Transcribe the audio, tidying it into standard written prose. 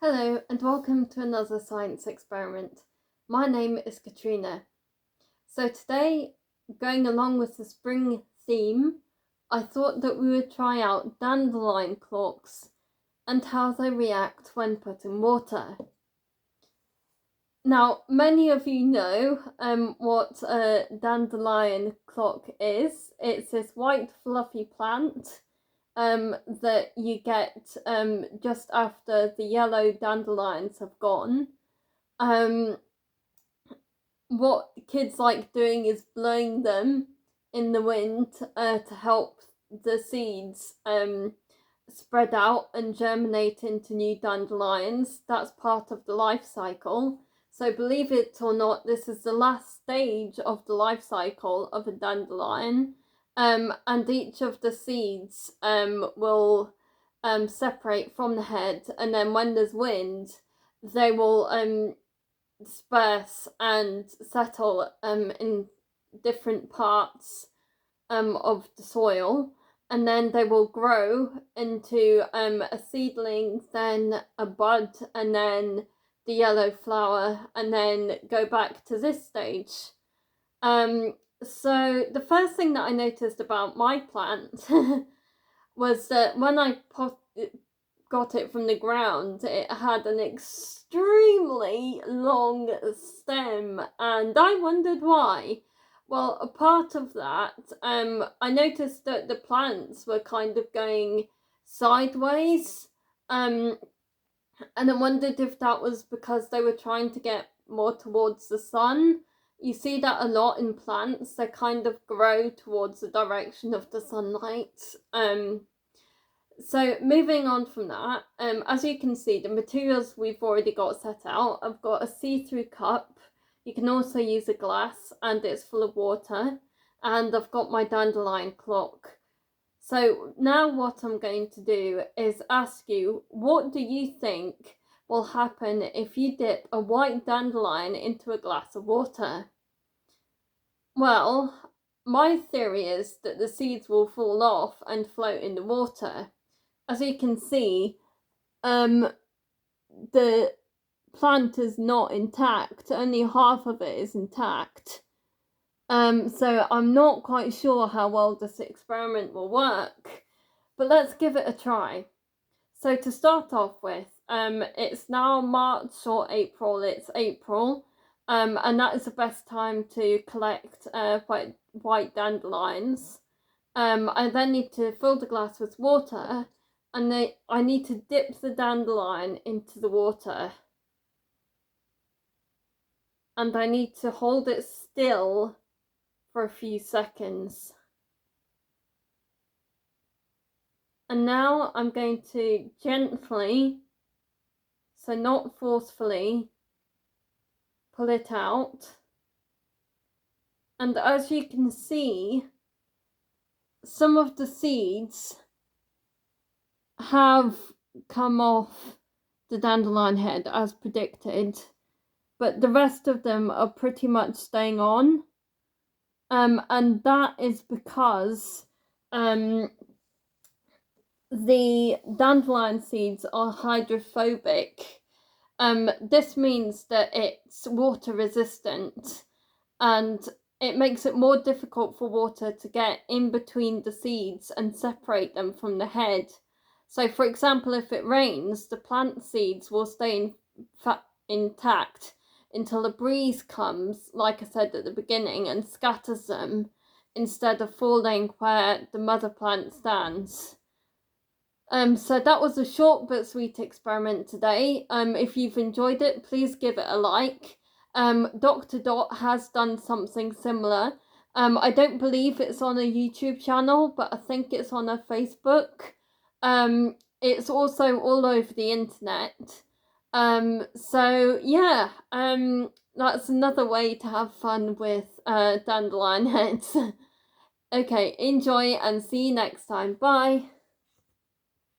Hello and welcome to another science experiment. My name is Katrina. So today, going along with the spring theme, I thought that we would try out dandelion clocks and how they react when put in water. Now, many of you know what a dandelion clock is. It's this white fluffy plant that you get just after the yellow dandelions have gone. What kids like doing is blowing them in the wind to help the seeds spread out and germinate into new dandelions. That's part of the life cycle. So believe it or not, this is the last stage of the life cycle of a dandelion. And each of the seeds will separate from the head, and then when there's wind, they will disperse and settle in different parts of the soil, and then they will grow into a seedling, then a bud, and then the yellow flower, and then go back to this stage. So the first thing that I noticed about my plant was that when I got it from the ground, it had an extremely long stem, and I wondered why. Well, a part of that, I noticed that the plants were kind of going sideways, and I wondered if that was because they were trying to get more towards the sun. You see that a lot in plants, they kind of grow towards the direction of the sunlight. So moving on from that, as you can see, the materials we've already got set out. I've got a see-through cup. You can also use a glass, and it's full of water. And I've got my dandelion clock. So now what I'm going to do is ask you, what do you think will happen if you dip a white dandelion into a glass of water? Well, my theory is that the seeds will fall off and float in the water. As you can see, the plant is not intact. Only half of it is intact. So I'm not quite sure how well this experiment will work, but let's give it a try. So to start off with, it's now March or April. It's April, and that is the best time to collect white dandelions. I then need to fill the glass with water, and I need to dip the dandelion into the water. And I need to hold it still for a few seconds. And now I'm going to gently, so not forcefully, pull it out. And as you can see, some of the seeds have come off the dandelion head as predicted, but the rest of them are pretty much staying on. And that is because the dandelion seeds are hydrophobic. This means that it's water resistant, and it makes it more difficult for water to get in between the seeds and separate them from the head. So for example, if it rains, the plant seeds will stay intact until a breeze comes, like I said at the beginning, and scatters them instead of falling where the mother plant stands. So that was a short but sweet experiment today. If you've enjoyed it, please give it a like. Dr. Dot has done something similar. I don't believe it's on a YouTube channel, but I think it's on a Facebook. It's also all over the internet. So yeah, that's another way to have fun with dandelion heads. Okay, enjoy and see you next time. Bye.